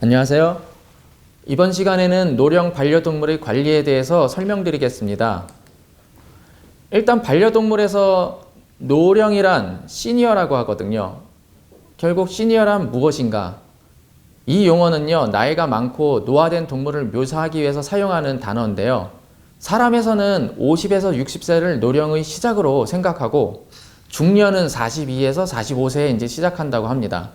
안녕하세요. 이번 시간에는 노령 반려동물의 관리에 대해서 설명드리겠습니다. 일단 반려동물에서 노령이란 시니어라고 하거든요. 결국 시니어란 무엇인가? 이 용어는요, 나이가 많고 노화된 동물을 묘사하기 위해서 사용하는 단어인데요. 사람에서는 50에서 60세를 노령의 시작으로 생각하고 중년은 42에서 45세에 이제 시작한다고 합니다.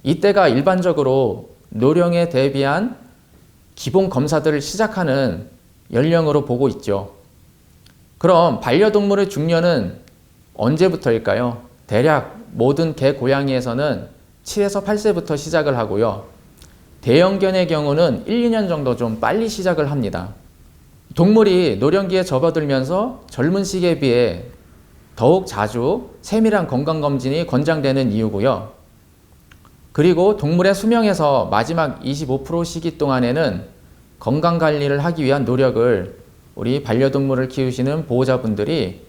이때가 일반적으로 노령에 대비한 기본 검사들을 시작하는 연령으로 보고 있죠. 그럼 반려동물의 중년은 언제부터일까요? 대략 모든 개, 고양이에서는 7에서 8세부터 시작을 하고요. 대형견의 경우는 1, 2년 정도 좀 빨리 시작을 합니다. 동물이 노령기에 접어들면서 젊은 시기에 비해 더욱 자주 세밀한 건강검진이 권장되는 이유고요. 그리고 동물의 수명에서 마지막 25% 시기 동안에는 건강관리를 하기 위한 노력을 우리 반려동물을 키우시는 보호자분들이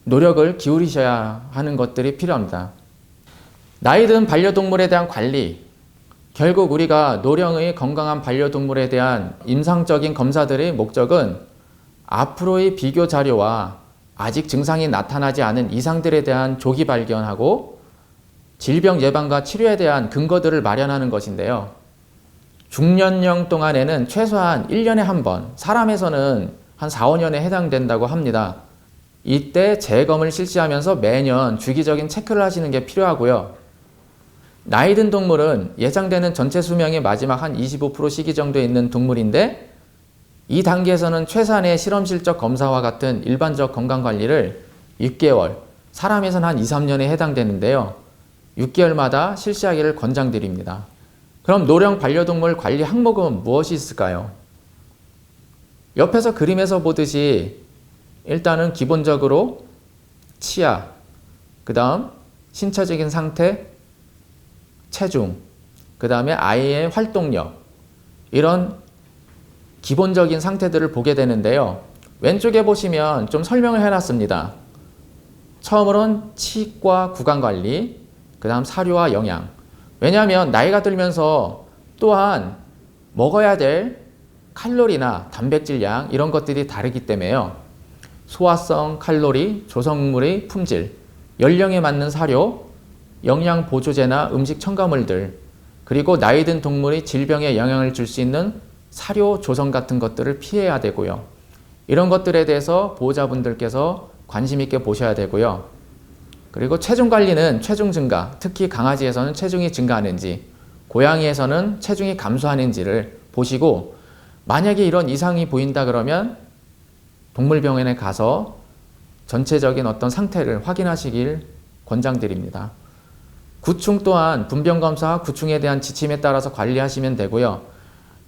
노력을 기울이셔야 하는 것들이 필요합니다. 나이 든 반려동물에 대한 관리, 결국 우리가 노령의 건강한 반려동물에 대한 임상적인 검사들의 목적은 앞으로의 비교 자료와 아직 증상이 나타나지 않은 이상들에 대한 조기 발견하고 질병 예방과 치료에 대한 근거들을 마련하는 것인데요. 중년령 동안에는 최소한 1년에 한 번, 사람에서는 한 4, 5년에 해당된다고 합니다. 이때 재검을 실시하면서 매년 주기적인 체크를 하시는 게 필요하고요. 나이 든 동물은 예상되는 전체 수명의 마지막 한 25% 시기 정도에 있는 동물인데 이 단계에서는 최소한의 실험실적 검사와 같은 일반적 건강관리를 6개월, 사람에서는 한 2, 3년에 해당되는데요. 6개월마다 실시하기를 권장드립니다. 그럼 노령 반려동물 관리 항목은 무엇이 있을까요? 옆에서 그림에서 보듯이 일단은 기본적으로 치아, 그 다음 신체적인 상태, 체중, 그 다음에 아이의 활동력, 이런 기본적인 상태들을 보게 되는데요. 왼쪽에 보시면 좀 설명을 해놨습니다. 처음으로는 치과 구강관리, 그 다음 사료와 영양. 왜냐하면 나이가 들면서 또한 먹어야 될 칼로리나 단백질량 이런 것들이 다르기 때문에요. 소화성 칼로리, 조성물의 품질, 연령에 맞는 사료, 영양 보조제나 음식 첨가물들, 그리고 나이 든 동물이 질병에 영향을 줄 수 있는 사료 조성 같은 것들을 피해야 되고요. 이런 것들에 대해서 보호자분들께서 관심 있게 보셔야 되고요. 그리고 체중 관리는 체중 증가, 특히 강아지에서는 체중이 증가하는지, 고양이에서는 체중이 감소하는지를 보시고 만약에 이런 이상이 보인다 그러면 동물병원에 가서 전체적인 어떤 상태를 확인하시길 권장드립니다. 구충 또한 분변검사와 구충에 대한 지침에 따라서 관리하시면 되고요.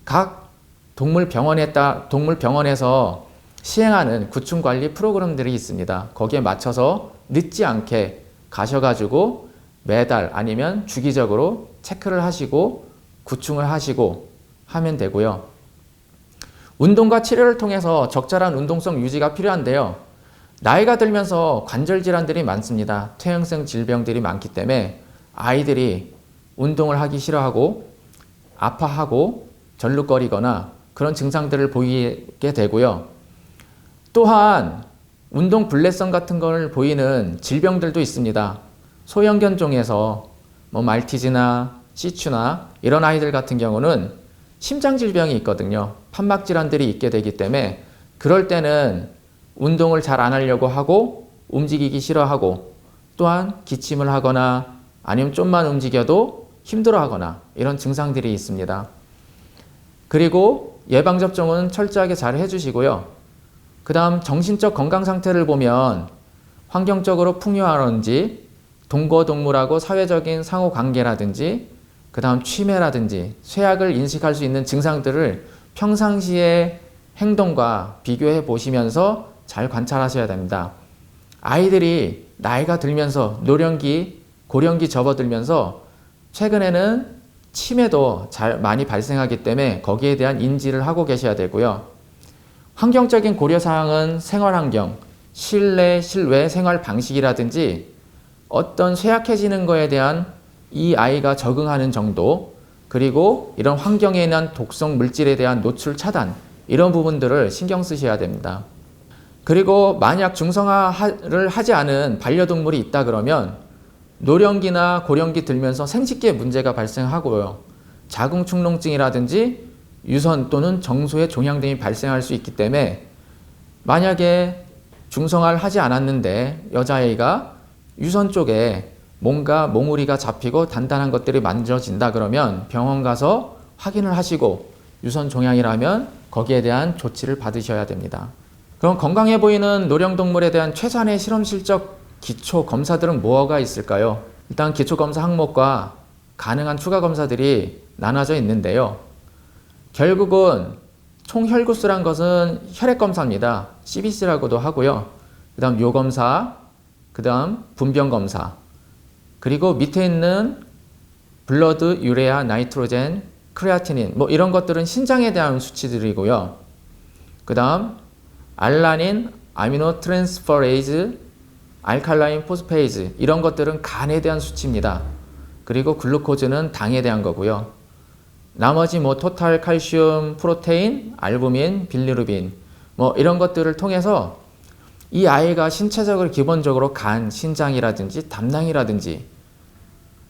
각 동물병원에서 시행하는 구충관리 프로그램들이 있습니다. 거기에 맞춰서 늦지 않게 가셔가지고 매달 아니면 주기적으로 체크를 하시고 구충을 하시고 하면 되고요. 운동과 치료를 통해서 적절한 운동성 유지가 필요한데요. 나이가 들면서 관절 질환들이 많습니다. 퇴행성 질병들이 많기 때문에 아이들이 운동을 하기 싫어하고 아파하고 절룩거리거나 그런 증상들을 보이게 되고요. 또한 운동 불내성 같은 걸 보이는 질병들도 있습니다. 소형견 중에서 말티즈나 시츄나 이런 아이들 같은 경우는 심장 질병이 있거든요. 판막 질환들이 있게 되기 때문에 그럴 때는 운동을 잘 안 하려고 하고 움직이기 싫어하고 또한 기침을 하거나 아니면 좀만 움직여도 힘들어하거나 이런 증상들이 있습니다. 그리고 예방접종은 철저하게 잘 해주시고요. 그 다음 정신적 건강 상태를 보면 환경적으로 풍요하는지, 동거동물하고 사회적인 상호관계라든지, 그 다음 치매라든지 쇠약을 인식할 수 있는 증상들을 평상시의 행동과 비교해 보시면서 잘 관찰하셔야 됩니다. 아이들이 나이가 들면서 노령기, 고령기 접어들면서 최근에는 치매도 많이 발생하기 때문에 거기에 대한 인지를 하고 계셔야 되고요. 환경적인 고려사항은 생활환경, 실내, 실외 생활 방식이라든지 어떤 쇠약해지는 거에 대한 이 아이가 적응하는 정도, 그리고 이런 환경에 있는 독성 물질에 대한 노출 차단, 이런 부분들을 신경 쓰셔야 됩니다. 그리고 만약 중성화를 하지 않은 반려동물이 있다 그러면 노령기나 고령기 들면서 생식기에 문제가 발생하고요. 자궁축농증이라든지 유선 또는 정소의 종양 등이 발생할 수 있기 때문에 만약에 중성화를 하지 않았는데 여자아이가 유선 쪽에 뭔가 몽우리가 잡히고 단단한 것들이 만져진다 그러면 병원 가서 확인을 하시고 유선 종양이라면 거기에 대한 조치를 받으셔야 됩니다. 그럼 건강해 보이는 노령동물에 대한 최소한의 실험실적 기초 검사들은 뭐가 있을까요? 일단 기초 검사 항목과 가능한 추가 검사들이 나눠져 있는데요. 결국은 총혈구수란 것은 혈액 검사입니다. CBC라고도 하고요. 그 다음 요검사, 그 다음 분변 검사, 그리고 밑에 있는 블러드, 유레아, 나이트로젠, 크레아티닌 뭐 이런 것들은 신장에 대한 수치들이고요. 그 다음 알라닌, 아미노 트랜스퍼레이즈, 알칼라인 포스페이즈 이런 것들은 간에 대한 수치입니다. 그리고 글루코즈는 당에 대한 거고요. 나머지 뭐 토탈 칼슘, 프로테인, 알부민, 빌리루빈 뭐 이런 것들을 통해서 이 아이가 신체적으로 기본적으로 간, 신장이라든지 담낭이라든지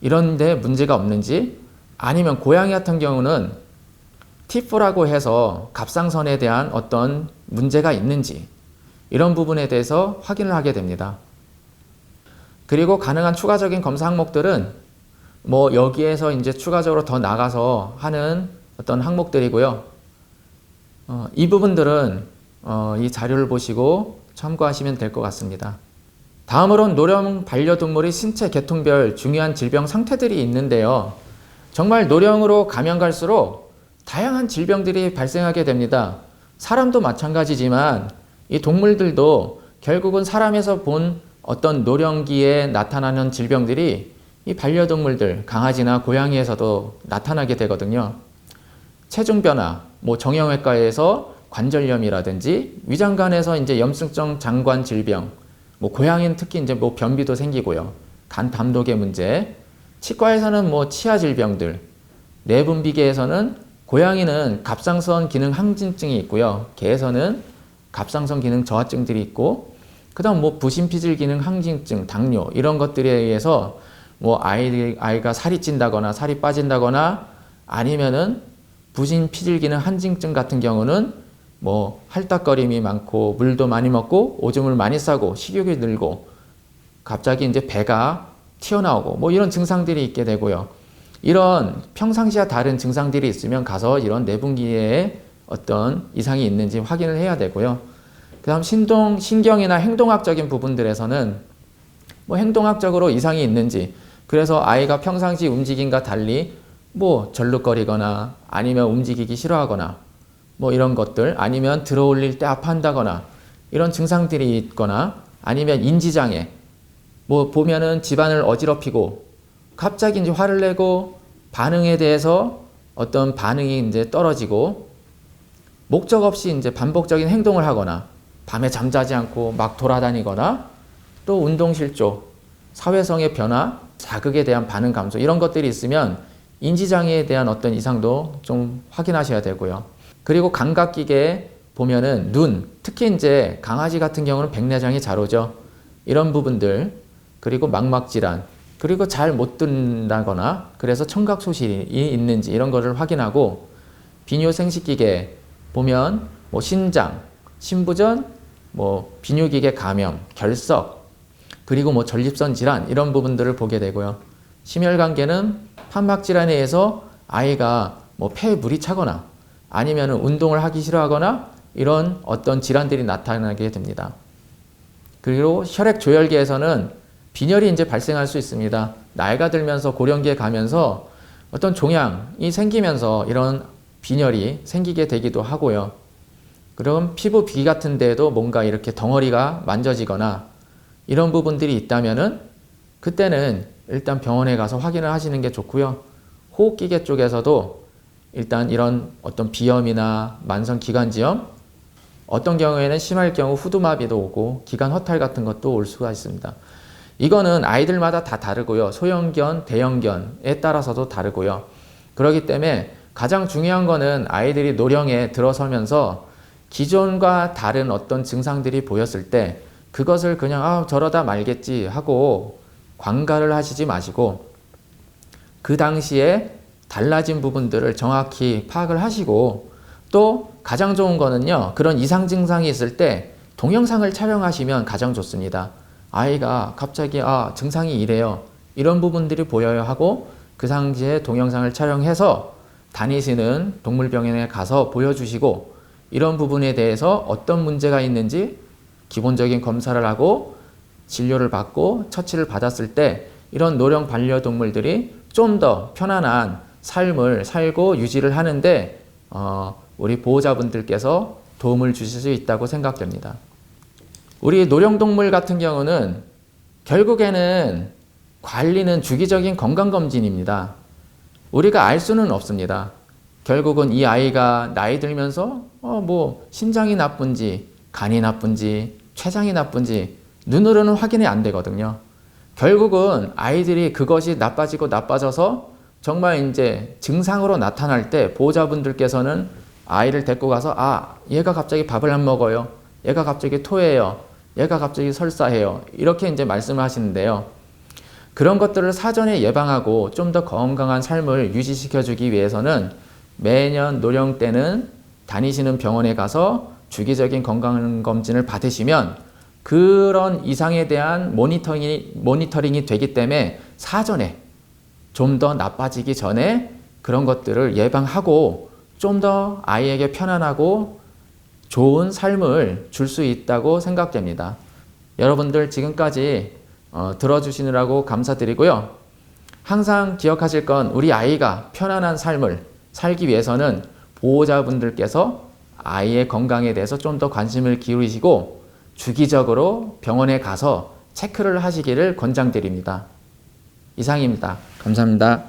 이런 데 문제가 없는지, 아니면 고양이 같은 경우는 티프라고 해서 갑상선에 대한 어떤 문제가 있는지 이런 부분에 대해서 확인을 하게 됩니다. 그리고 가능한 추가적인 검사 항목들은 뭐 여기에서 이제 추가적으로 더 나가서 하는 어떤 항목들이고요. 이 부분들은 이 자료를 보시고 참고하시면 될 것 같습니다. 다음으로는 노령 반려동물의 신체 계통별 중요한 질병 상태들이 있는데요. 정말 노령으로 가면 갈수록 다양한 질병들이 발생하게 됩니다. 사람도 마찬가지지만 이 동물들도 결국은 사람에서 본 어떤 노령기에 나타나는 질병들이 이 반려동물들, 강아지나 고양이에서도 나타나게 되거든요. 체중 변화, 뭐 정형외과에서 관절염이라든지 위장관에서 이제 염증성 장관 질병, 뭐 고양이는 특히 이제 뭐 변비도 생기고요. 간 담독의 문제, 치과에서는 뭐 치아 질병들, 내분비계에서는 고양이는 갑상선 기능 항진증이 있고요. 개에서는 갑상선 기능 저하증들이 있고, 그 다음 뭐 부신피질 기능 항진증, 당뇨 이런 것들에 의해서 뭐 아이가 살이 찐다거나 살이 빠진다거나 아니면은 부신피질 기능 항진증 같은 경우는 뭐 할딱거림이 많고 물도 많이 먹고 오줌을 많이 싸고 식욕이 늘고 갑자기 이제 배가 튀어나오고 뭐 이런 증상들이 있게 되고요. 이런 평상시와 다른 증상들이 있으면 가서 이런 내분기에 어떤 이상이 있는지 확인을 해야 되고요. 그 다음 신경이나 행동학적인 부분들에서는 뭐 행동학적으로 이상이 있는지, 그래서 아이가 평상시 움직임과 달리 뭐 절룩거리거나 아니면 움직이기 싫어하거나 뭐 이런 것들, 아니면 들어 올릴 때 아파한다거나 이런 증상들이 있거나, 아니면 인지장애, 뭐 보면은 집안을 어지럽히고 갑자기 이제 화를 내고 반응에 대해서 어떤 반응이 이제 떨어지고 목적 없이 이제 반복적인 행동을 하거나 밤에 잠자지 않고 막 돌아다니거나 또 운동실조, 사회성의 변화, 자극에 대한 반응 감소 이런 것들이 있으면 인지장애에 대한 어떤 이상도 좀 확인하셔야 되고요. 그리고 감각기계에 보면은 눈, 특히 이제 강아지 같은 경우는 백내장이 잘 오죠. 이런 부분들, 그리고 망막질환, 그리고 잘 못 듣는다거나 그래서 청각 소실이 있는지 이런 거를 확인하고, 비뇨생식기계 보면 뭐 신장, 신부전, 뭐 비뇨기계 감염, 결석, 그리고 뭐 전립선 질환 이런 부분들을 보게 되고요. 심혈관계는 판막 질환에 의해서 아이가 뭐 폐에 물이 차거나 아니면 운동을 하기 싫어하거나 이런 어떤 질환들이 나타나게 됩니다. 그리고 혈액 조혈계에서는 빈혈이 이제 발생할 수 있습니다. 나이가 들면서 고령기에 가면서 어떤 종양이 생기면서 이런 빈혈이 생기게 되기도 하고요. 그럼 피부 비 같은 데에도 뭔가 이렇게 덩어리가 만져지거나 이런 부분들이 있다면은 그때는 일단 병원에 가서 확인을 하시는 게 좋고요. 호흡기계 쪽에서도 일단 이런 어떤 비염이나 만성기관지염, 어떤 경우에는 심할 경우 후두마비도 오고 기관 허탈 같은 것도 올 수가 있습니다. 이거는 아이들마다 다 다르고요. 소형견, 대형견에 따라서도 다르고요. 그렇기 때문에 가장 중요한 거는 아이들이 노령에 들어서면서 기존과 다른 어떤 증상들이 보였을 때 그것을 그냥 저러다 말겠지 하고 관가를 하시지 마시고 그 당시에 달라진 부분들을 정확히 파악을 하시고, 또 가장 좋은 거는요, 그런 이상 증상이 있을 때 동영상을 촬영하시면 가장 좋습니다. 아이가 갑자기 증상이 이래요, 이런 부분들이 보여요 하고 그 당시에 동영상을 촬영해서 다니시는 동물병원에 가서 보여주시고, 이런 부분에 대해서 어떤 문제가 있는지 기본적인 검사를 하고 진료를 받고 처치를 받았을 때 이런 노령 반려동물들이 좀 더 편안한 삶을 살고 유지를 하는데 우리 보호자분들께서 도움을 주실 수 있다고 생각됩니다. 우리 노령동물 같은 경우는 결국에는 관리는 주기적인 건강검진입니다. 우리가 알 수는 없습니다. 결국은 이 아이가 나이 들면서 신장이 나쁜지 간이 나쁜지 췌장이 나쁜지 눈으로는 확인이 안 되거든요. 결국은 아이들이 그것이 나빠지고 나빠져서 정말 이제 증상으로 나타날 때 보호자분들께서는 아이를 데리고 가서 얘가 갑자기 밥을 안 먹어요, 얘가 갑자기 토해요, 얘가 갑자기 설사해요, 이렇게 이제 말씀을 하시는데요. 그런 것들을 사전에 예방하고 좀 더 건강한 삶을 유지시켜주기 위해서는 매년 노령 때는 다니시는 병원에 가서 주기적인 건강검진을 받으시면 그런 이상에 대한 모니터링이 되기 때문에 사전에 좀 더 나빠지기 전에 그런 것들을 예방하고 좀 더 아이에게 편안하고 좋은 삶을 줄 수 있다고 생각됩니다. 여러분들 지금까지 들어주시느라고 감사드리고요. 항상 기억하실 건 우리 아이가 편안한 삶을 살기 위해서는 보호자분들께서 아이의 건강에 대해서 좀 더 관심을 기울이시고 주기적으로 병원에 가서 체크를 하시기를 권장드립니다. 이상입니다. 감사합니다.